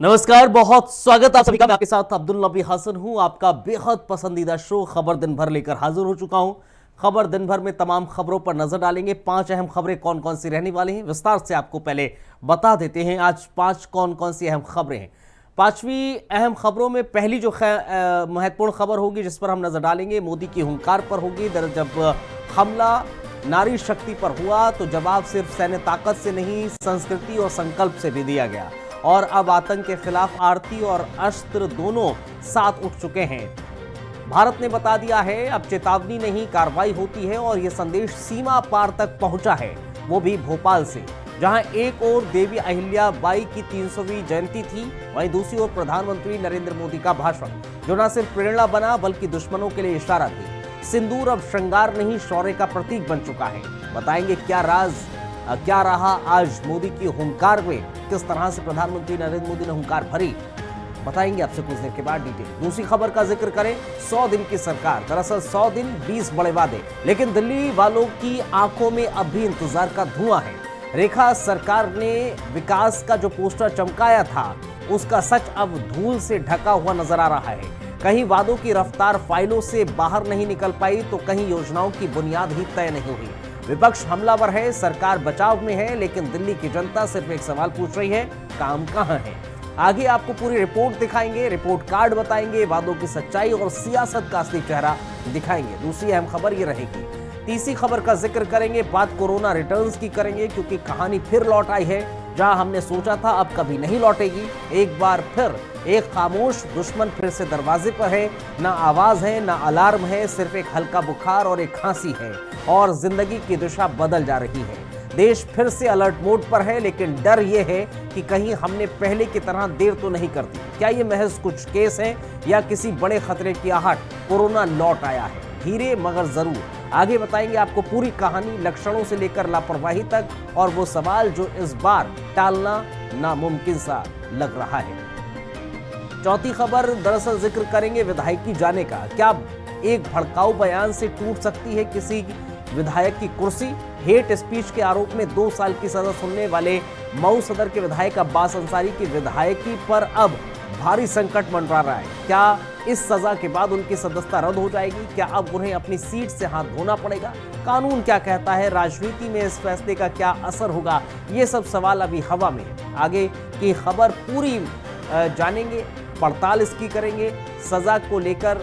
नमस्कार, बहुत स्वागत आप सभी का। मैं आपके साथ अब्दुल नबी हसन हूं। आपका बेहद पसंदीदा शो खबर दिन भर लेकर हाजिर हो चुका हूं। खबर दिन भर में तमाम खबरों पर नजर डालेंगे। 5 अहम खबरें कौन कौन सी रहने वाली हैं, विस्तार से आपको पहले बता देते हैं। आज 5 कौन कौन सी अहम खबरें हैं। 5वीं अहम खबरों में पहली जो महत्वपूर्ण खबर होगी, जिस पर हम नजर डालेंगे, मोदी की हुंकार पर होगी। जब हमला नारी शक्ति पर हुआ तो जवाब सिर्फ सैन्य ताकत से नहीं, संस्कृति और संकल्प से भी दिया गया। और अब आतंक के खिलाफ आरती और अस्त्र दोनों साथ उठ चुके हैं। भारत ने बता दिया है, अब चेतावनी नहीं, कार्रवाई होती है। और यह संदेश सीमा पार तक पहुंचा है, वो भी भोपाल से, जहां एक ओर देवी अहिल्याबाई की 300वीं जयंती थी, वहीं दूसरी ओर प्रधानमंत्री नरेंद्र मोदी का भाषण, जो न सिर्फ प्रेरणा बना बल्कि दुश्मनों के लिए इशारा थी। सिंदूर अब श्रृंगार नहीं, शौर्य का प्रतीक बन चुका है। बताएंगे क्या रहा आज मोदी की हुंकार में, किस तरह से प्रधानमंत्री नरेंद्र मोदी ने हुंकार भरी, बताएंगे आपसे कुछ देर के बाद डिटेल। दूसरी खबर का जिक्र करें, 100 दिन की सरकार। दरअसल 100 दिन 20 बड़े वादे, लेकिन दिल्ली वालों की आंखों में अब भी इंतजार का धुआं है। रेखा सरकार ने विकास का जो पोस्टर चमकाया था, उसका सच अब धूल से ढका हुआ नजर आ रहा है। कहीं वादों की रफ्तार फाइलों से बाहर नहीं निकल पाई, तो कहीं योजनाओं की बुनियाद ही तय नहीं हुई। विपक्ष हमलावर है, सरकार बचाव में है, लेकिन दिल्ली की जनता सिर्फ एक सवाल पूछ रही है, काम कहां है। आगे आपको पूरी रिपोर्ट दिखाएंगे, रिपोर्ट कार्ड बताएंगे, वादों की सच्चाई और सियासत का असली चेहरा दिखाएंगे। दूसरी अहम खबर ये रहेगी। तीसरी खबर का जिक्र करेंगे, बात कोरोना रिटर्न्स की करेंगे, क्योंकि कहानी फिर लौट आई है। जहां हमने सोचा था अब कभी नहीं लौटेगी, एक बार फिर एक खामोश दुश्मन फिर से दरवाजे पर है। ना आवाज है, ना अलार्म है, सिर्फ एक हल्का बुखार और एक खांसी है, और जिंदगी की दिशा बदल जा रही है। देश फिर से अलर्ट मोड पर है, लेकिन डर यह है कि कहीं हमने पहले की तरह देर तो नहीं कर दी। क्या ये महज कुछ केस हैं या किसी बड़े खतरे की आहट? कोरोना लौट आया है, धीरे मगर जरूर। आगे बताएंगे आपको पूरी कहानी, लक्षणों से लेकर लापरवाही तक, और वो सवाल जो इस बार टालना नामुमकिन सा लग रहा है। चौथी खबर, दरअसल जिक्र करेंगे विधायकी जाने का। क्या एक भड़काऊ बयान से टूट सकती है किसी विधायक की कुर्सी? हेट स्पीच के आरोप में 2 साल की सजा सुनने वाले मऊ सदर के विधायक अब्बास अंसारी की विधायकी पर अब भारी संकट मंडरा रहा है। क्या इस सजा के बाद उनकी सदस्यता रद्द हो जाएगी? क्या अब उन्हें अपनी सीट से हाथ धोना पड़ेगा? कानून क्या कहता है? राजनीति में इस फैसले का क्या असर होगा? ये सब सवाल अभी हवा में है। आगे की खबर पूरी जानेंगे, पड़ताल इसकी करेंगे। सजा को लेकर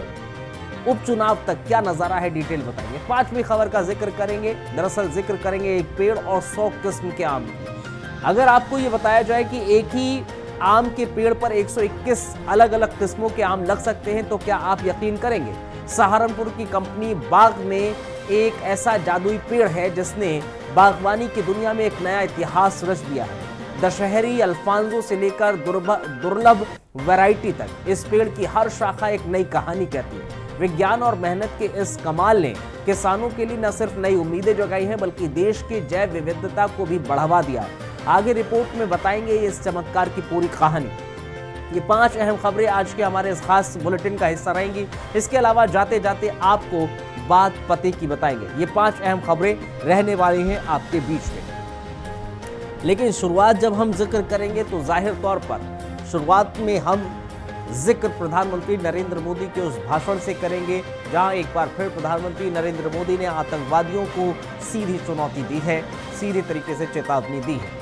उपचुनाव तक क्या नजारा है, डिटेल बताएंगे। 5वीं खबर का जिक्र करेंगे, दरअसल जिक्र करेंगे एक पेड़ और 100 किस्म के आम की। अगर आपको ये बताया जाए कि एक ही आम के पेड़ पर 121 अलग अलग किस्मों के आम लग सकते हैं, तो क्या आप यकीन करेंगे? सहारनपुर की कंपनी बाग में एक ऐसा जादुई पेड़ है जिसने बागवानी की दुनिया में एक नया इतिहास रच दिया है। दशहरी अल्फांजो से लेकर दुर्लभ वैरायटी तक इस पेड़ की हर शाखा एक नई कहानी कहती है। विज्ञान और मेहनत के इस कमाल ने किसानों के लिए न सिर्फ नई उम्मीदें जगाई हैं, बल्कि देश की जैव विविधता को भी बढ़ावा दिया है। आगे रिपोर्ट में बताएंगे इस चमत्कार की पूरी कहानी। ये 5 अहम खबरें आज के हमारे इस खास बुलेटिन का हिस्सा रहेंगी। इसके अलावा जाते जाते आपको बात पते की बताएंगे। ये 5 अहम खबरें रहने वाली हैं आपके बीच में। लेकिन शुरुआत जब हम जिक्र करेंगे तो जाहिर तौर पर शुरुआत में हम जिक्र प्रधानमंत्री नरेंद्र मोदी के उस भाषण से करेंगे, जहां एक बार फिर प्रधानमंत्री नरेंद्र मोदी ने आतंकवादियों को सीधी चुनौती दी है, सीधे तरीके से चेतावनी दी है।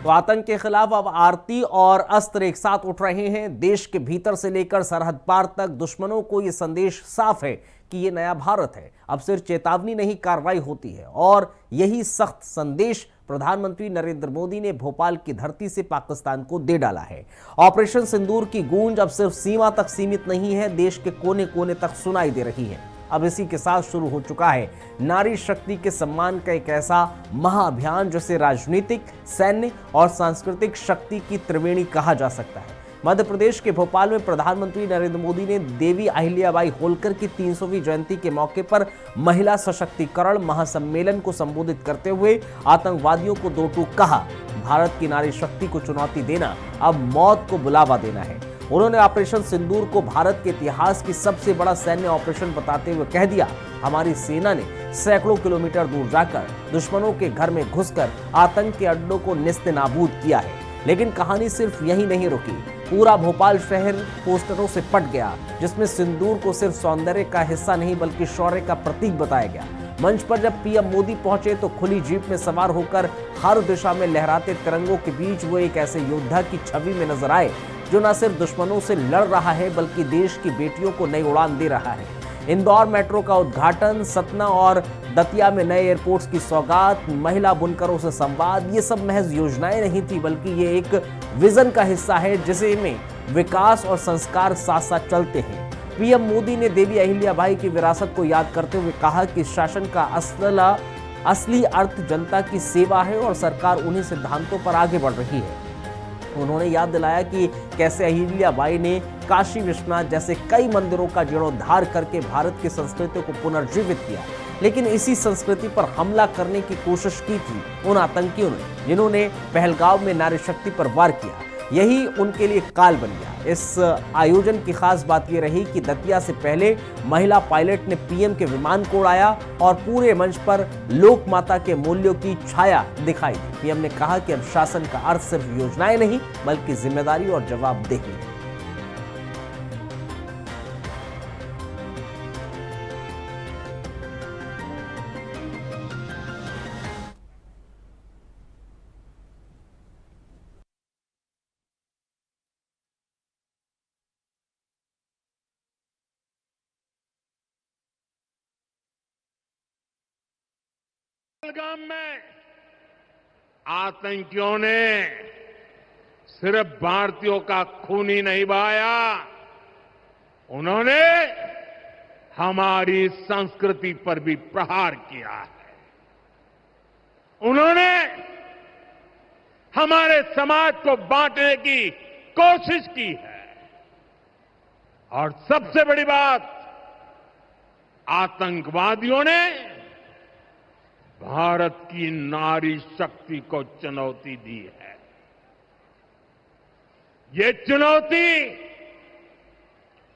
तो आतंक के खिलाफ अब आरती और अस्त्र एक साथ उठ रहे हैं। देश के भीतर से लेकर सरहद पार तक दुश्मनों को यह संदेश साफ है कि ये नया भारत है। अब सिर्फ चेतावनी नहीं, कार्रवाई होती है। और यही सख्त संदेश प्रधानमंत्री नरेंद्र मोदी ने भोपाल की धरती से पाकिस्तान को दे डाला है। ऑपरेशन सिंदूर की गूंज अब सिर्फ सीमा तक सीमित नहीं है, देश के कोने कोने तक सुनाई दे रही है। अब इसी के साथ शुरू हो चुका है नारी शक्ति के सम्मान का एक ऐसा महाअभियान जिसे राजनीतिक, सैन्य और सांस्कृतिक शक्ति की त्रिवेणी कहा जा सकता है। मध्य प्रदेश के भोपाल में प्रधानमंत्री नरेंद्र मोदी ने देवी अहिल्याबाई होलकर की 300वीं जयंती के मौके पर महिला सशक्तिकरण महासम्मेलन को संबोधित करते हुए आतंकवादियों को 2 टूक कहा, भारत की नारी शक्ति को चुनौती देना अब मौत को बुलावा देना है। उन्होंने ऑपरेशन सिंदूर को भारत के इतिहास की सबसे बड़ा सैन्य ऑपरेशन बताते हुए कह दिया, हमारी सेना ने सैकड़ों किलोमीटर दूर जाकर दुश्मनों के घर में घुसकर आतंक के अड्डों को नेस्तनाबूद किया है। लेकिन कहानी सिर्फ यही नहीं रुकी। पूरा भोपाल शहर पोस्टरों से पट गया, जिसमें सिंदूर को सिर्फ सौंदर्य का हिस्सा नहीं बल्कि शौर्य का प्रतीक बताया गया। मंच पर जब पीएम मोदी पहुंचे तो खुली जीप में सवार होकर हर दिशा में लहराते तिरंगों के बीच वो एक ऐसे योद्धा की छवि में नजर आए जो न सिर्फ दुश्मनों से लड़ रहा है बल्कि देश की बेटियों को नई उड़ान दे रहा है। इंदौर मेट्रो का उद्घाटन, सतना और दतिया में नए एयरपोर्ट्स की सौगात, महिला बुनकरों से संवाद, ये सब महज योजनाएं नहीं थी बल्कि ये एक विजन का हिस्सा है जिसे में विकास और संस्कार साथ साथ चलते हैं। पीएम मोदी ने देवी अहिल्याबाई की विरासत को याद करते हुए कहा कि शासन का असली अर्थ जनता की सेवा है और सरकार उन्हीं सिद्धांतों पर आगे बढ़ रही है। उन्होंने याद दिलाया कि कैसे अहिल्याबाई ने काशी विश्वनाथ जैसे कई मंदिरों का जीर्णोद्धार करके भारत की संस्कृति को पुनर्जीवित किया, लेकिन इसी संस्कृति पर हमला करने की कोशिश की थी उन आतंकियों ने जिन्होंने पहलगांव में नारी शक्ति पर वार किया। यही उनके लिए काल बन गया। इस आयोजन की खास बात यह रही कि दतिया से पहले महिला पायलट ने पीएम के विमान को उड़ाया और पूरे मंच पर लोक माता के मूल्यों की छाया दिखाई दी। पीएम ने कहा कि अब शासन का अर्थ सिर्फ योजनाएं नहीं बल्कि जिम्मेदारी और जवाबदेही है। पहलगाम में आतंकियों ने सिर्फ भारतीयों का खून ही नहीं बहाया, उन्होंने हमारी संस्कृति पर भी प्रहार किया है। उन्होंने हमारे समाज को बांटने की कोशिश की है और सबसे बड़ी बात, आतंकवादियों ने भारत की नारी शक्ति को चुनौती दी है। ये चुनौती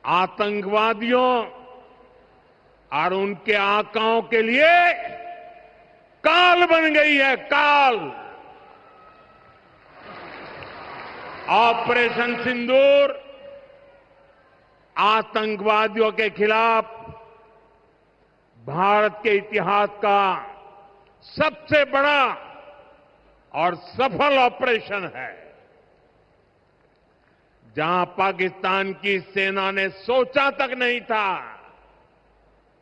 आतंकवादियों और उनके आकाओं के लिए काल बन गई है, काल। ऑपरेशन सिंदूर आतंकवादियों के खिलाफ भारत के इतिहास का सबसे बड़ा और सफल ऑपरेशन है। जहां पाकिस्तान की सेना ने सोचा तक नहीं था,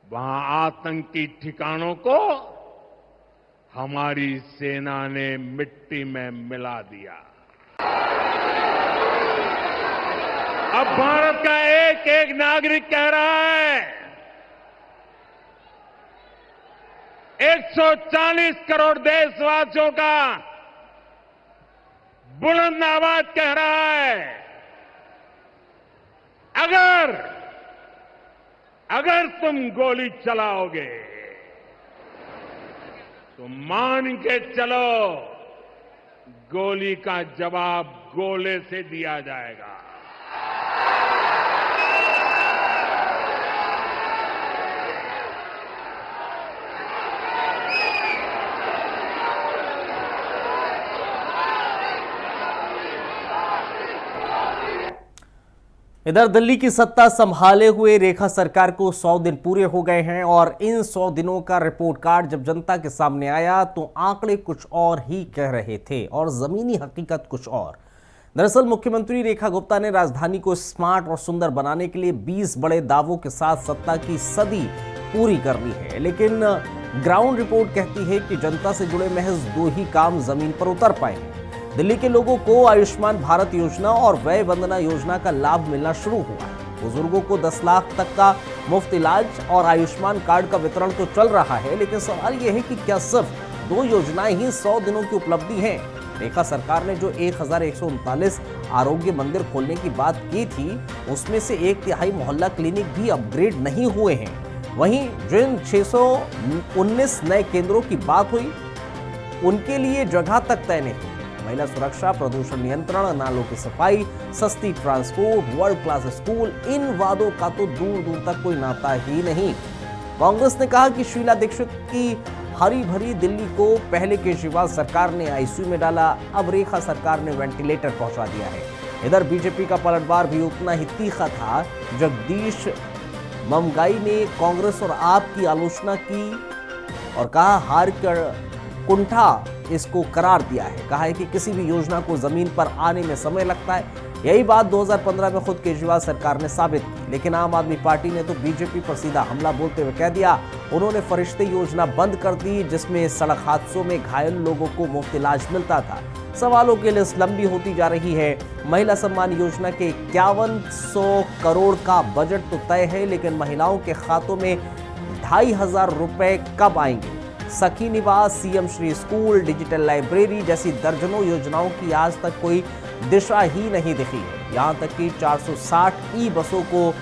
वहां आतंकी ठिकानों को हमारी सेना ने मिट्टी में मिला दिया। अब भारत का एक एक नागरिक कह रहा है, 140 करोड़ देशवासियों का बुलंद आवाज कह रहा है, अगर तुम गोली चलाओगे तो मान के चलो गोली का जवाब गोले से दिया जाएगा। इधर दिल्ली की सत्ता संभाले हुए रेखा सरकार को 100 दिन पूरे हो गए हैं और इन 100 दिनों का रिपोर्ट कार्ड जब जनता के सामने आया तो आंकड़े कुछ और ही कह रहे थे और जमीनी हकीकत कुछ और। दरअसल मुख्यमंत्री रेखा गुप्ता ने राजधानी को स्मार्ट और सुंदर बनाने के लिए 20 बड़े दावों के साथ सत्ता की सदी पूरी कर ली है, लेकिन ग्राउंड रिपोर्ट कहती है कि जनता से जुड़े महज 2 ही काम जमीन पर उतर पाए हैं। दिल्ली के लोगों को आयुष्मान भारत योजना और वय वंदना योजना का लाभ मिलना शुरू हुआ है। बुजुर्गों को 10 लाख तक का मुफ्त इलाज और आयुष्मान कार्ड का वितरण तो चल रहा है, लेकिन सवाल यह है कि क्या सिर्फ 2 योजनाएं ही 100 दिनों की उपलब्धि हैं? रेखा सरकार ने जो 1139 आरोग्य मंदिर खोलने की बात की थी, उसमें से 1/3 मोहल्ला क्लिनिक भी अपग्रेड नहीं हुए हैं। वहीं जिन 619 नए केंद्रों की बात हुई, उनके लिए जगह तक तय नहीं। महिला सुरक्षा, प्रदूषण नियंत्रण, नालों की सफाई, सस्ती ट्रांसपोर्ट, वर्ल्ड क्लास स्कूल, इन वादों का तो दूर दूर तक कोई नाता ही नहीं। कांग्रेस ने कहा कि शीला दीक्षित की हरी भरी दिल्ली को पहले केजरीवाल सरकार ने आईसीयू में डाला, अब रेखा सरकार ने वेंटिलेटर पहुंचा दिया है। इधर बीजेपी का पलटवार भी उतना ही तीखा था। जगदीश ममगाई ने कांग्रेस और आप की आलोचना की और कहा हार कर कुंठा इसको करार दिया है। कहा है कि किसी भी योजना को जमीन पर आने में समय लगता है। यही बात 2015 में खुद केजरीवाल सरकार ने साबित की, लेकिन आम आदमी पार्टी ने तो बीजेपी पर सीधा हमला बोलते हुए कह दिया उन्होंने फरिश्ते योजना बंद कर दी, जिसमें सड़क हादसों में घायल लोगों को मुफ्त इलाज मिलता था। सवालों की लिस्ट लंबी होती जा रही है। महिला सम्मान योजना के 5100 करोड़ का बजट तो तय है, लेकिन महिलाओं के खातों में 2500 रुपए कब आएंगे? सखी निवास, CM Shri school, digital library जैसी दर्जनों योजनाओं की आज तक कोई दिशा ही नहीं दिखी है। यहां तक कि 460 ई बसों को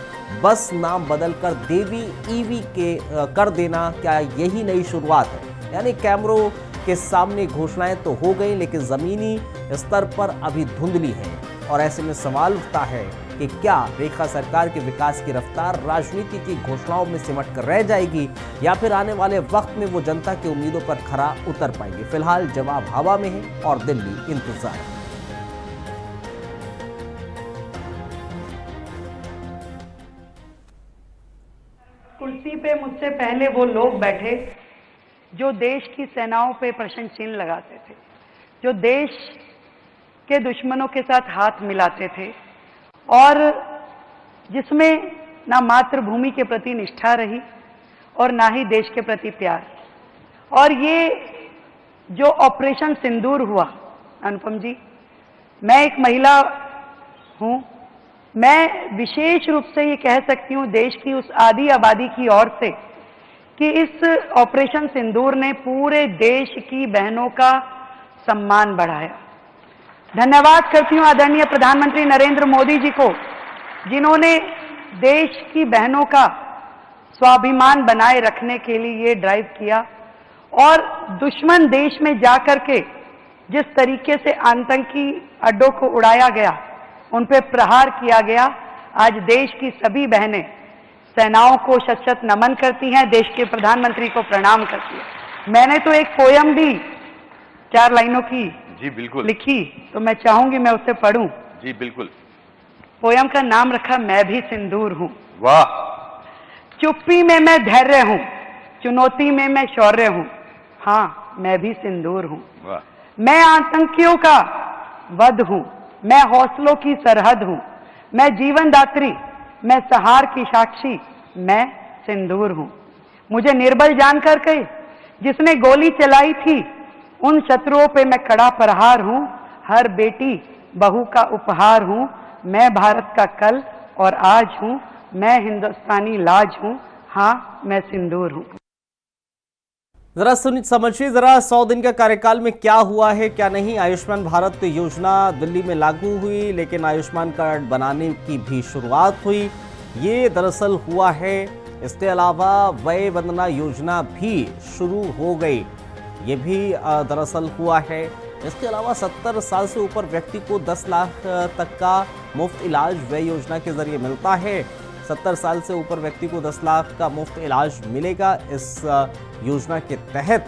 बस नाम बदलकर देवी ईवी के कर देना, क्या यही नई शुरुआत है? यानी कैमरों के सामने घोषणाएं तो हो गई, लेकिन जमीनी स्तर पर अभी धुंधली है। और ऐसे में सवाल उठता है कि क्या रेखा सरकार के विकास की रफ्तार राजनीति की घोषणाओं में सिमट कर रह जाएगी, या फिर आने वाले वक्त में वो जनता की उम्मीदों पर खरा उतर पाएंगे? फिलहाल जवाब हवा में है और दिल्ली इंतजार है। कुर्सी पे मुझसे पहले वो लोग बैठे जो देश की सेनाओं पे प्रश्न चिन्ह लगाते थे, जो देश के दुश्मनों के साथ हाथ मिलाते थे और जिसमें ना मातृभूमि के प्रति निष्ठा रही और ना ही देश के प्रति प्यार। और ये जो ऑपरेशन सिंदूर हुआ, अनुपम जी, मैं एक महिला हूं, मैं विशेष रूप से ये कह सकती हूं देश की उस आधी आबादी की ओर से कि इस ऑपरेशन सिंदूर ने पूरे देश की बहनों का सम्मान बढ़ाया। धन्यवाद करती हूं आदरणीय प्रधानमंत्री नरेंद्र मोदी जी को, जिन्होंने देश की बहनों का स्वाभिमान बनाए रखने के लिए ये ड्राइव किया और दुश्मन देश में जाकर के जिस तरीके से आतंकी अड्डों को उड़ाया गया, उन पे प्रहार किया गया, आज देश की सभी बहनें सेनाओं को शत शत नमन करती हैं, देश के प्रधानमंत्री को प्रणाम करती हैं। मैंने तो एक पोयम भी 4 लाइनों की जी बिल्कुल लिखी, तो मैं चाहूंगी मैं उसे पढ़ूं। जी बिल्कुल। पोयम का नाम रखा मैं भी सिंदूर हूं। वाह। चुप्पी में मैं धैर्य हूं, चुनौती में मैं शौर्य हूं, हाँ मैं भी सिंदूर हूं। वाह। मैं आतंकियों का वध हूं, मैं हौसलों की सरहद हूं, मैं जीवन दात्री, मैं सहार की साक्षी, मैं सिंदूर हूं। मुझे निर्बल जानकर के जिसने गोली चलाई थी, उन शत्रुओं पे मैं कड़ा प्रहार हूं, हर बेटी बहू का उपहार हूं, मैं भारत का कल और आज हूं, मैं हिंदुस्तानी लाज हूं, हाँ मैं सिंदूर हूं। जरा समझिए जरा 100 दिन का कार्यकाल में क्या हुआ है क्या नहीं। आयुष्मान भारत योजना दिल्ली में लागू हुई, लेकिन आयुष्मान कार्ड बनाने की भी शुरुआत हुई, ये दरअसल हुआ है। इसके अलावा वय वंदना योजना भी शुरू हो गई, ये भी दरअसल हुआ है। इसके अलावा 70 साल से ऊपर व्यक्ति को 10 लाख तक का मुफ्त इलाज व्यय योजना के जरिए मिलता है। 70 साल से ऊपर व्यक्ति को 10 लाख का मुफ्त इलाज मिलेगा। इस योजना के तहत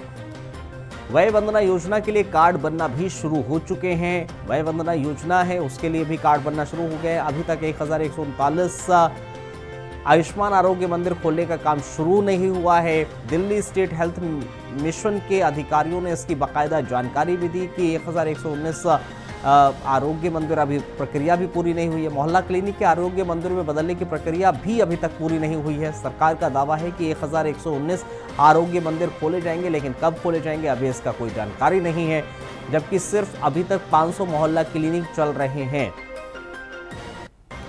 वय वंदना योजना के लिए कार्ड बनना भी शुरू हो चुके हैं। वय वंदना योजना है उसके लिए भी कार्ड बनना शुरू हो गए। अभी तक 1139 आयुष्मान आरोग्य मंदिर खोलने का काम शुरू नहीं हुआ है। दिल्ली स्टेट हेल्थ मिशन के अधिकारियों ने इसकी बाकायदा जानकारी भी दी कि 1119 आरोग्य मंदिर अभी प्रक्रिया भी पूरी नहीं हुई है। मोहल्ला क्लिनिक के आरोग्य मंदिर में बदलने की प्रक्रिया भी अभी तक पूरी नहीं हुई है। सरकार का दावा है कि 1119 आरोग्य मंदिर खोले जाएंगे, लेकिन कब खोले जाएंगे अभी इसका कोई जानकारी नहीं है। जबकि सिर्फ अभी तक 500 मोहल्ला क्लिनिक चल रहे हैं।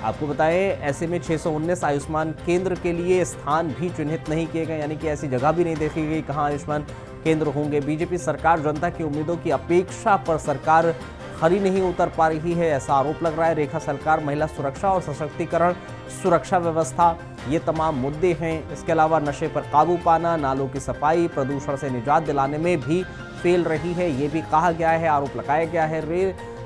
आपको बताएं, ऐसे में 619 आयुष्मान केंद्र के लिए स्थान भी चिन्हित नहीं किए गए, यानी कि ऐसी जगह भी नहीं देखी गई कहां आयुष्मान केंद्र होंगे। बीजेपी सरकार जनता की उम्मीदों की अपेक्षा पर सरकार खरी नहीं उतर पा रही है, ऐसा आरोप लग रहा है। रेखा सरकार महिला सुरक्षा और सशक्तिकरण, सुरक्षा व्यवस्था, ये तमाम मुद्दे हैं। इसके अलावा नशे पर काबू पाना, नालों की सफाई, प्रदूषण से निजात दिलाने में भी फेल रही है, ये भी कहा गया है, आरोप लगाया गया है।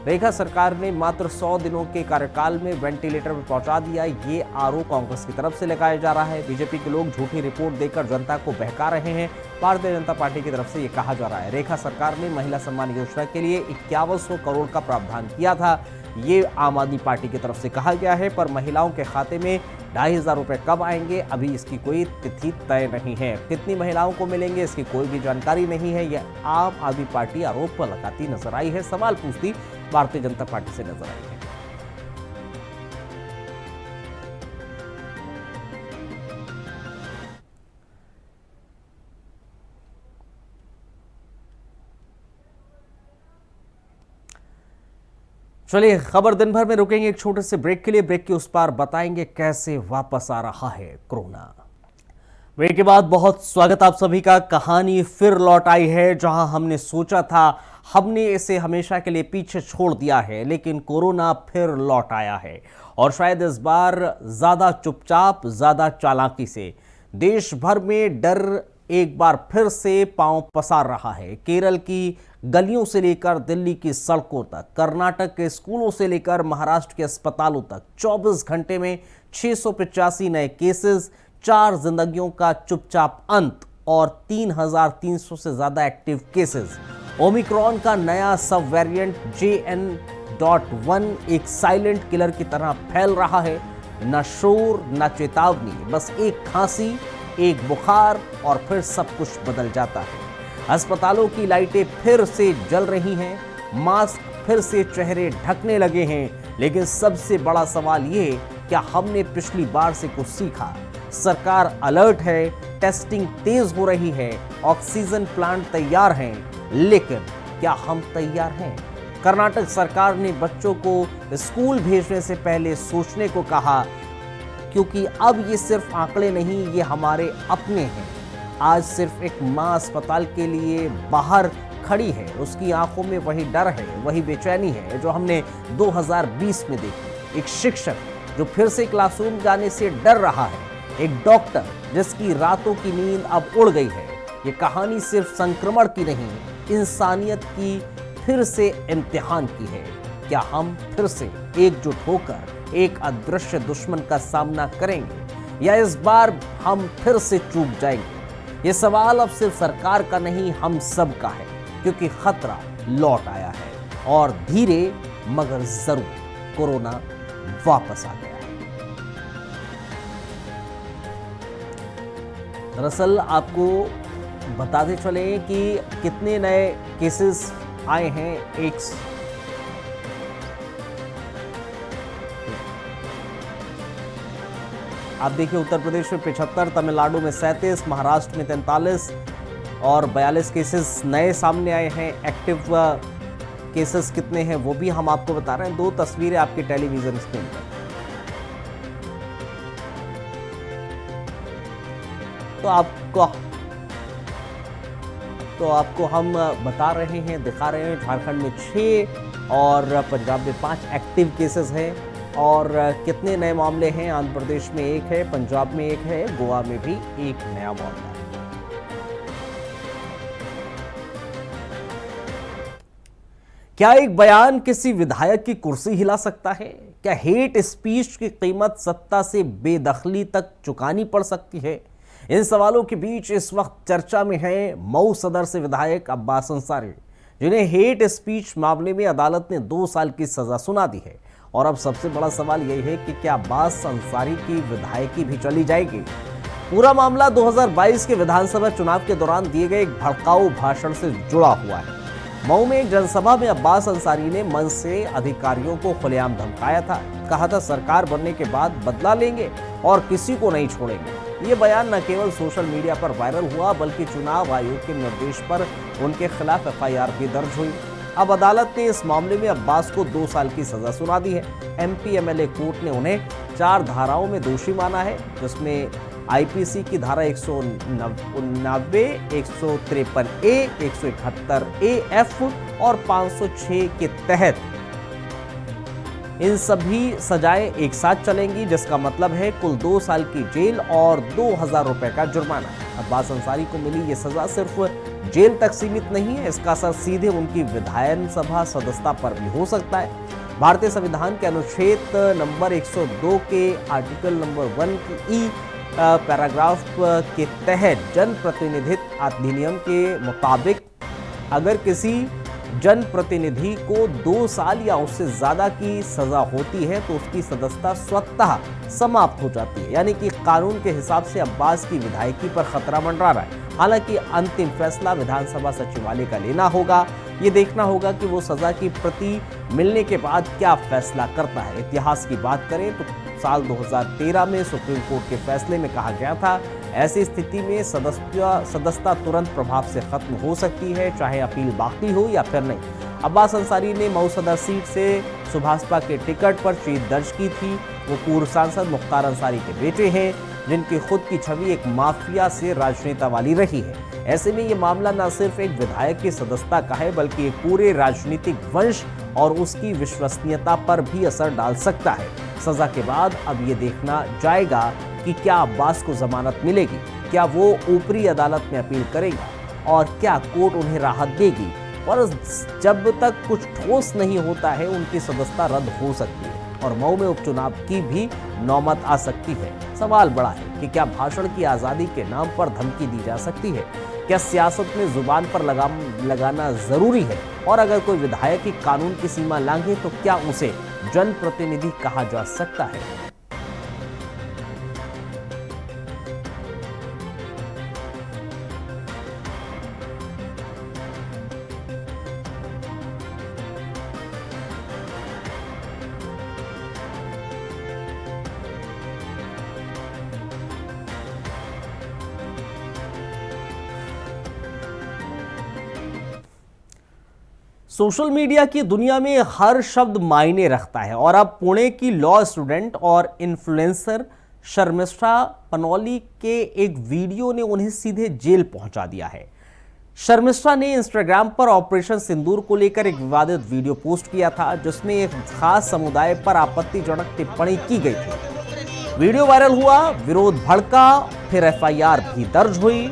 रेखा सरकार ने मात्र 100 दिनों के कार्यकाल में वेंटिलेटर पर पहुंचा दिया, ये आरोप कांग्रेस की तरफ से लगाया जा रहा है। बीजेपी के लोग झूठी रिपोर्ट देकर जनता को बहका रहे हैं। भारतीय जनता पार्टी की तरफ से ये कहा जा रहा है, रेखा सरकार ने महिला सम्मान योजना के लिए 5100 करोड़ का प्रावधान किया था। ये आम आदमी पार्टी की तरफ से कहा गया है, पर महिलाओं के खाते में 2500 रुपए कब आएंगे, अभी इसकी कोई तिथि तय नहीं है। कितनी महिलाओं को मिलेंगे, इसकी कोई भी जानकारी नहीं है। यह आम आदमी पार्टी आरोप लगाती नजर आई है, सवाल पूछती भारतीय जनता पार्टी से नजर आई है। चलिए, खबर दिन भर में रुकेंगे एक छोटे से ब्रेक के लिए। ब्रेक के उस पार बताएंगे कैसे वापस आ रहा है कोरोना। ब्रेक के बाद बहुत स्वागत आप सभी का। कहानी फिर लौट आई है, जहां हमने सोचा था हमने इसे हमेशा के लिए पीछे छोड़ दिया है, लेकिन कोरोना फिर लौट आया है और शायद इस बार ज्यादा चुपचाप, ज्यादा चालाकी से। देश भर में डर एक बार फिर से पांव पसार रहा है। केरल की गलियों से लेकर दिल्ली की सड़कों तक, कर्नाटक के स्कूलों से लेकर महाराष्ट्र के अस्पतालों तक 24 घंटे में 685 नए केसेस, 4 जिंदगियों का चुपचाप अंत और 3300 से ज्यादा एक्टिव केसेस। ओमिक्रॉन का नया सब वेरिएंट JN.1 एक साइलेंट किलर की तरह फैल रहा है। न शोर न चेतावनी, बस एक खांसी, एक बुखार और फिर सब कुछ बदल जाता है। अस्पतालों की लाइटें फिर से जल रही हैं, मास्क फिर से चेहरे ढकने लगे हैं, लेकिन सबसे बड़ा सवाल ये, क्या हमने पिछली बार से कुछ सीखा? सरकार अलर्ट है, टेस्टिंग तेज हो रही है, ऑक्सीजन प्लांट तैयार हैं, लेकिन क्या हम तैयार हैं? कर्नाटक सरकार ने बच्चों को स्कूल भेजने से पहले सोचने को कहा, क्योंकि अब ये सिर्फ आंकड़े नहीं, ये हमारे अपने हैं। आज सिर्फ एक माँ अस्पताल के लिए बाहर खड़ी है, उसकी आंखों में वही डर है, वही बेचैनी है जो हमने 2020 में देखी। एक शिक्षक जो फिर से क्लासरूम जाने से डर रहा है, एक डॉक्टर जिसकी रातों की नींद अब उड़ गई है। ये कहानी सिर्फ संक्रमण की नहीं, इंसानियत की फिर से इम्तिहान की है। क्या हम फिर से एकजुट होकर एक अदृश्य दुश्मन का सामना करेंगे, या इस बार हम फिर से चूक जाएंगे? ये सवाल अब सिर्फ सरकार का नहीं, हम सब का है, क्योंक't खतरा लौट आया है और धीरे मगर जरूर कोरोना वापस आ गया है। दरअसल आपको बताते चले कि कितने नए केसेस आए हैं। आप देखिए, उत्तर प्रदेश में 75, तमिलनाडु में 37, महाराष्ट्र में 43 और 42 केसेस नए सामने आए हैं। एक्टिव केसेस कितने हैं वो भी हम आपको बता रहे हैं। 2 तस्वीरें आपके टेलीविजन स्क्रीन पर। तो आपको हम बता रहे हैं, दिखा रहे हैं, झारखंड में 6 और पंजाब में 5 एक्टिव केसेस हैं। और कितने नए मामले हैं? आंध्र प्रदेश में 1 है, पंजाब में 1 है, गोवा में भी 1 नया मामला है। क्या एक बयान किसी विधायक की कुर्सी हिला सकता है? क्या हेट स्पीच की कीमत सत्ता से बेदखली तक चुकानी पड़ सकती है? इन सवालों के बीच इस वक्त चर्चा में है मऊ सदर से विधायक अब्बास अंसारी, जिन्हें हेट स्पीच मामले में अदालत ने 2 साल की सजा सुना दी है। और अब सबसे बड़ा सवाल यही है कि क्या अब्बास अंसारी की विधायकी भी चली जाएगी? पूरा मामला 2022 के विधानसभा चुनाव के दौरान दिए गए एक भड़काऊ भाषण से जुड़ा हुआ है। मऊ में एक जनसभा में अब्बास अंसारी ने मंच से अधिकारियों को खुलेआम धमकाया था। कहा था सरकार बनने के बाद बदला लेंगे और किसी को नहीं छोड़ेंगे। ये बयान न केवल सोशल मीडिया पर वायरल हुआ, बल्कि चुनाव आयोग के निर्देश पर उनके खिलाफ FIR भी दर्ज हुई। अब अदालत ने इस मामले में अब्बास को 2 साल की सजा सुना दी है। MP MLA कोर्ट ने उन्हें 4 धाराओं में दोषी माना है, जिसमें IPC की धारा 199, 153A, 171A-F और 506 के तहत इन सभी सजाएं एक साथ चलेंगी, जिसका मतलब है कुल 2 साल की जेल और 2000 रुपए का जुर्माना। अब्बास अंसारी को मिली ये सजा सिर्फ जेल तक सीमित नहीं है, इसका असर सीधे उनकी विधानसभा सदस्यता पर भी हो सकता है। भारतीय संविधान के अनुच्छेद नंबर 102 के आर्टिकल नंबर 1 की ई पैराग्राफ के तहत जनप्रतिनिधित्व अधिनियम के मुताबिक अगर किसी जनप्रतिनिधि को 2 साल या उससे ज्यादा की सजा होती है तो उसकी सदस्यता स्वतः समाप्त हो जाती है। यानी कि कानून के हिसाब से अब्बास की विधायकी पर खतरा मंडरा रहा है। हालांकि अंतिम फैसला विधानसभा सचिवालय का लेना होगा। ये देखना होगा कि वो सजा की प्रति मिलने के बाद क्या फैसला करता है। इतिहास की बात करें तो साल 2013 में सुप्रीम कोर्ट के फैसले में कहा गया था, ऐसी स्थिति में सदस्यता तुरंत प्रभाव से खत्म हो सकती है, चाहे अपील बाकी हो या फिर नहीं। अब्बास अंसारी ने मऊ सदर सीट से सुभाषपा के टिकट पर जीत दर्ज की थी। वो पूर्व सांसद मुख्तार अंसारी के बेटे हैं, जिनकी खुद की छवि एक माफिया से राजनेता वाली रही है। ऐसे में ये मामला न सिर्फ एक विधायक की सदस्यता का है, बल्कि एक पूरे राजनीतिक वंश और उसकी विश्वसनीयता पर भी असर डाल सकता है। सजा के बाद अब ये देखना जाएगा कि क्या अब्बास को जमानत मिलेगी, क्या वो ऊपरी अदालत में अपील करेगा और क्या कोर्ट उन्हें राहत देगी। पर जब तक कुछ ठोस नहीं होता है, उनकी सदस्यता रद्द हो सकती है और मऊ में उपचुनाव की भी नौबत आ सकती है। सवाल बड़ा है कि क्या भाषण की आजादी के नाम पर धमकी दी जा सकती है? क्या सियासत में जुबान पर लगाना जरूरी है? और अगर कोई विधायक की कानून की सीमा लांघे तो क्या उसे जनप्रतिनिधि कहा जा सकता है? सोशल मीडिया की दुनिया में हर शब्द मायने रखता है और अब पुणे की लॉ स्टूडेंट और इन्फ्लुएंसर शर्मिष्ठा पनौली के एक वीडियो ने उन्हें सीधे जेल पहुंचा दिया है। शर्मिष्ठा ने इंस्टाग्राम पर ऑपरेशन सिंदूर को लेकर एक विवादित वीडियो पोस्ट किया था, जिसमें एक खास समुदाय पर आपत्तिजनक टिप्पणी की गई थी। वीडियो वायरल हुआ, विरोध भड़का, फिर एफआईआर भी दर्ज हुई,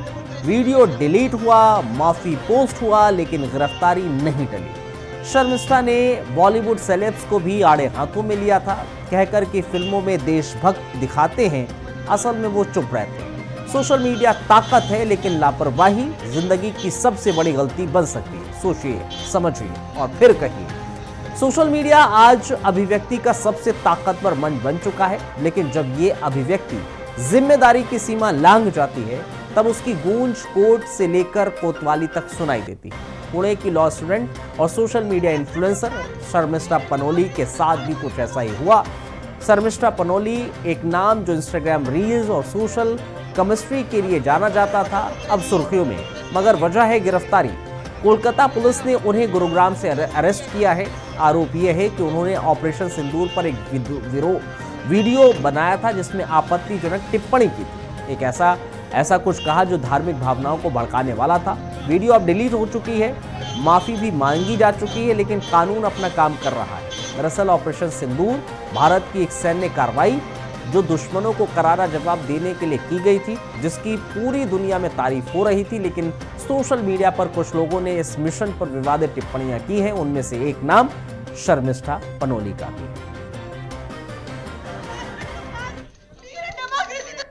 वीडियो डिलीट हुआ, माफी पोस्ट हुआ, लेकिन गिरफ्तारी नहीं टली। शर्मिष्ठा ने बॉलीवुड सेलेब्स को भी आड़े हाथों में लिया था, कहकर कि फिल्मों में देशभक्त दिखाते हैं, असल में वो चुप रहते हैं। सोशल मीडिया ताकत है, लेकिन लापरवाही जिंदगी की सबसे बड़ी गलती बन सकती है। सोचिए, समझिए और फिर कहिए। सोशल मीडिया आज अभिव्यक्ति का सबसे ताकतवर मंच बन चुका है, लेकिन जब ये अभिव्यक्ति जिम्मेदारी की सीमा लांघ जाती है, तब उसकी गूंज कोर्ट से लेकर कोतवाली तक सुनाई देती है। पुणे की लॉ स्टूडेंट और social media influencer Sharmishtha Panoli के साथ भी कुछ ऐसा ही हुआ। शर्मिष्ठा पनौली एक नाम जो इंस्टाग्राम रील्स और सोशल केमिस्ट्री के लिए जाना जाता था, अब सुर्खियों में, मगर वजह है गिरफ्तारी। कोलकाता पुलिस ने उन्हें गुरुग्राम से अरेस्ट किया है। आरोप यह है कि उन्होंने ऑपरेशन सिंदूर पर एक वीडियो बनाया था, जिसमें आपत्तिजनक टिप्पणी की थी। एक ऐसा कुछ कहा जो धार्मिक भावनाओं को भड़काने वाला था। वीडियो अब डिलीट हो चुकी है, माफी भी मांगी जा चुकी है, लेकिन कानून अपना काम कर रहा है। दरअसल ऑपरेशन सिंदूर भारत की एक सैन्य कार्रवाई जो दुश्मनों को करारा जवाब देने के लिए की गई थी, जिसकी पूरी दुनिया में तारीफ हो रही थी, लेकिन सोशल मीडिया पर कुछ लोगों ने इस मिशन पर विवादित टिप्पणियां की हैं। उनमें से एक नाम शर्मिष्ठा पनौली का भी है।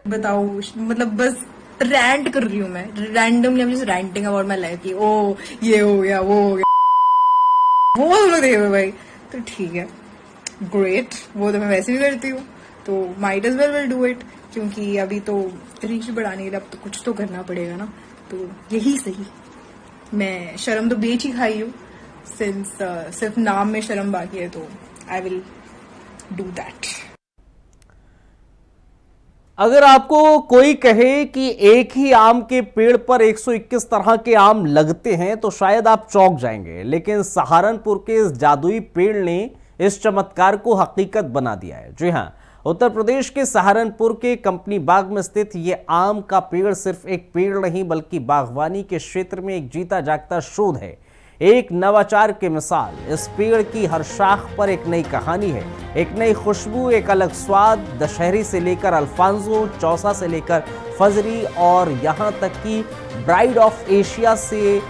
बताओ, मतलब बस रैंट कर रही हूँ मैं, randomly I am just ranting about my life कि ओ ये हो गया, वो हो गया, वो लोग देख रहे भाई, तो ठीक है, ग्रेट, वो तो मैं वैसे भी करती हूँ, तो might as well do it, क्योंकि अभी तो रीच बढ़ाने के लिए अब तो कुछ तो करना पड़ेगा ना, तो यही सही। मैं शर्म तो बेच ही खाई हूँ, सिंस सिर्फ नाम में शर्म बाकी है, तो आई विल डू दैट। अगर आपको कोई कहे कि एक ही आम के पेड़ पर 121 तरह के आम लगते हैं तो शायद आप चौंक जाएंगे, लेकिन सहारनपुर के इस जादुई पेड़ ने इस चमत्कार को हकीकत बना दिया है। जी हां, उत्तर प्रदेश के सहारनपुर के कंपनी बाग में स्थित ये आम का पेड़ सिर्फ एक पेड़ नहीं, बल्कि बागवानी के क्षेत्र में एक जीता जागता शोध है, एक नवाचार की मिसाल। इस पेड़ की हर शाख पर एक नई कहानी है, एक नई खुशबू, एक अलग स्वाद। दशहरी से लेकर अल्फांसो, चौसा से लेकर फजरी और यहाँ तक कि ब्राइड ऑफ एशिया से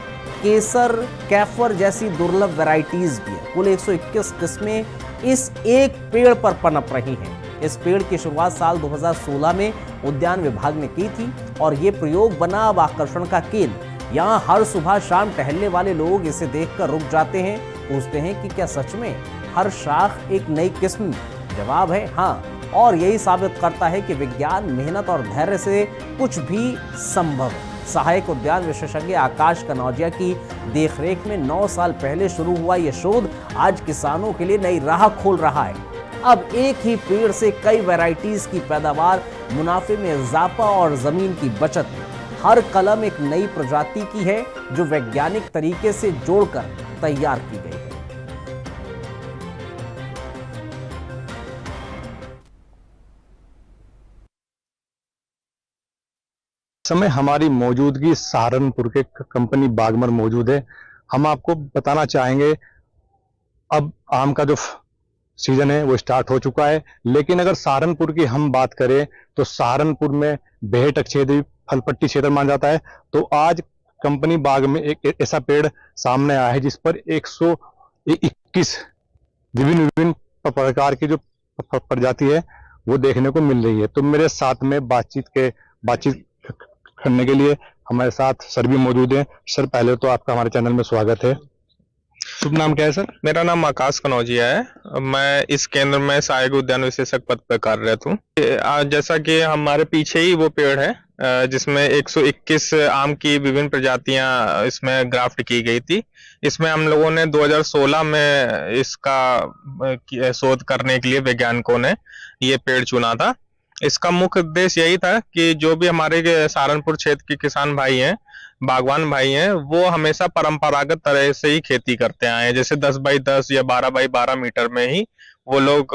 केसर, कैफर जैसी दुर्लभ वैरायटीज भी है। कुल 121 किस्में इस एक पेड़ पर पनप रही हैं। इस पेड़ की शुरुआत साल 2016 में उद्यान विभाग ने की थी और ये प्रयोग बना अब आकर्षण का केंद्र। यहाँ हर सुबह शाम टहलने वाले लोग इसे देखकर रुक जाते हैं, पूछते हैं कि क्या सच में हर शाख एक नई किस्म? जवाब है हाँ, और यही साबित करता है कि विज्ञान, मेहनत और धैर्य से कुछ भी संभव है। सहायक उद्यान विशेषज्ञ आकाश कनौजिया की देखरेख में 9 साल पहले शुरू हुआ यह शोध आज किसानों के लिए नई राह खोल रहा है। अब एक ही पेड़ से कई वैरायटीज की पैदावार, मुनाफे में इजाफा और जमीन की बचत। हर कलम एक नई प्रजाति की है जो वैज्ञानिक तरीके से जोड़कर तैयार की गई है। समय हमारी मौजूदगी सहारनपुर के कंपनी बागमर मौजूद है। हम आपको बताना चाहेंगे, अब आम का जो सीजन है वो स्टार्ट हो चुका है, लेकिन अगर सहारनपुर की हम बात करें तो सहारनपुर में बेहटक क्षेत्र, फलपट्टी क्षेत्र माना जाता है। तो आज कंपनी बाग में एक ऐसा पेड़ सामने आया है जिस पर 121 विभिन्न प्रकार की जो प्रजाति है वो देखने को मिल रही है। तो मेरे साथ में बातचीत करने के लिए हमारे साथ सर भी मौजूद हैं। सर, पहले तो आपका हमारे चैनल में स्वागत है। शुभ नाम क्या है सर? मेरा नाम आकाश कनौजिया है। मैं इस केंद्र में सहायक उद्यान विशेषज्ञ पद पर कार्यरत हूँ। जैसा कि हमारे पीछे ही वो पेड़ है जिसमें 121 आम की विभिन्न प्रजातियां इसमें ग्राफ्ट की गई थी। इसमें हम लोगों ने 2016 में इसका शोध करने के लिए वैज्ञानिकों ने ये पेड़ चुना था। इसका मुख्य उद्देश्य यही था कि जो भी हमारे सहारनपुर क्षेत्र के किसान भाई हैं, बागवान भाई हैं, वो हमेशा परंपरागत तरह से ही खेती करते आए हैं। जैसे 10 बाई 10 या 12 बाई 12 मीटर में ही वो लोग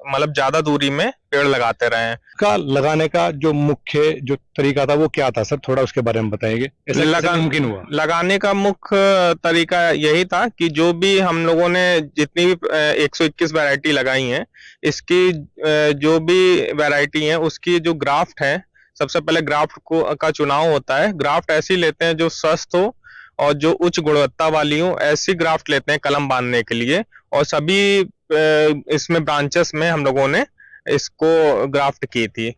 मतलब ज्यादा दूरी में पेड़ लगाते रहे हैं। का लगाने का जो मुख्य जो तरीका था वो क्या था सर? थोड़ा उसके बारे में बताएंगे। मुमकिन हुआ लगाने का मुख्य तरीका यही था कि जो भी हम लोगों ने जितनी भी 121 वैरायटी लगाई हैं, इसकी जो भी वैरायटी है उसकी जो ग्राफ्ट है, सबसे पहले ग्राफ्ट का चुनाव होता है। ग्राफ्ट ऐसी लेते हैं जो स्वस्थ हो और जो उच्च गुणवत्ता वाली हो, ऐसी ग्राफ्ट लेते हैं कलम बांधने के लिए। और सभी इसमें ब्रांचेस में हम लोगों ने इसको ग्राफ्ट की थी।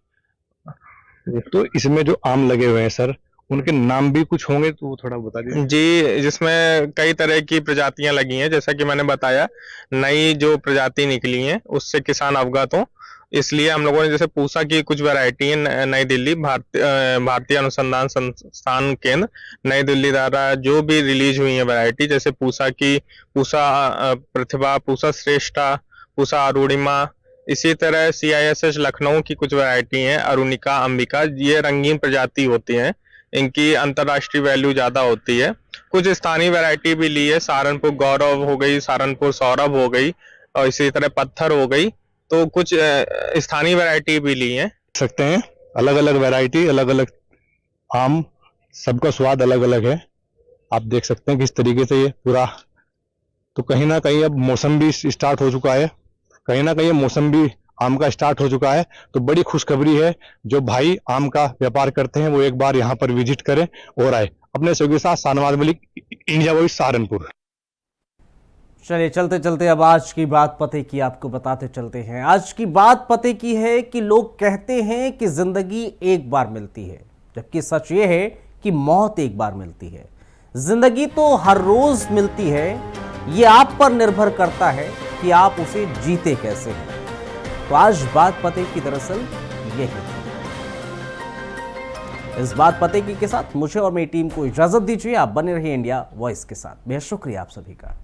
तो इसमें जो आम लगे हुए हैं सर, उनके नाम भी कुछ होंगे तो थोड़ा बता दीजिए। जी, जिसमें कई तरह की प्रजातियां लगी हैं। जैसा कि मैंने बताया, नई जो प्रजाति निकली हैं उससे किसान अवगत हो, इसलिए हम लोगों ने जैसे पूसा की कुछ वैरायटी है नई दिल्ली भारतीय अनुसंधान संस्थान केंद्र नई दिल्ली द्वारा जो भी रिलीज हुई है वैरायटी, जैसे पूसा की पूसा प्रतिभा, पूसा श्रेष्ठा, पूसा अरुणिमा, इसी तरह CISH लखनऊ की कुछ वैरायटी हैं, अरुणिका, अंबिका। ये रंगीन प्रजाति होती हैं, इनकी अंतरराष्ट्रीय वैल्यू ज्यादा होती है। कुछ स्थानीय वैरायटी भी ली है, सहारनपुर गौरव हो गई, सहारनपुर सौरभ हो गई, और इसी तरह पत्थर हो गई। तो कुछ स्थानीय वैरायटी भी ली है। सकते हैं अलग अलग वैरायटी, अलग अलग आम, सबका स्वाद अलग अलग है। आप देख सकते हैं किस तरीके से ये पूरा, तो कहीं ना कहीं अब मौसम भी स्टार्ट हो चुका है, कहीं ना कहीं मौसम भी आम का स्टार्ट हो चुका है। तो बड़ी खुशखबरी है, जो भाई आम का व्यापार करते हैं वो एक बार यहाँ पर विजिट करें और आए। अपने सहयोगी के साथ शाहनवाज मलिक, इंडिया वॉइस, सहारनपुर। चलिए चलते चलते अब आज की बात पते की आपको बताते चलते हैं। आज की बात पते की है कि लोग कहते हैं कि जिंदगी एक बार मिलती है, जबकि सच ये है कि मौत एक बार मिलती है। जिंदगी तो हर रोज मिलती है, ये आप पर निर्भर करता है कि आप उसे जीते कैसे हैं। तो आज बात पते की दरअसल यही थी। इस बात पते की के साथ मुझे और मेरी टीम को इजाजत दीजिए। आप बने रहिए इंडिया वॉइस के साथ। बेहद शुक्रिया आप सभी का।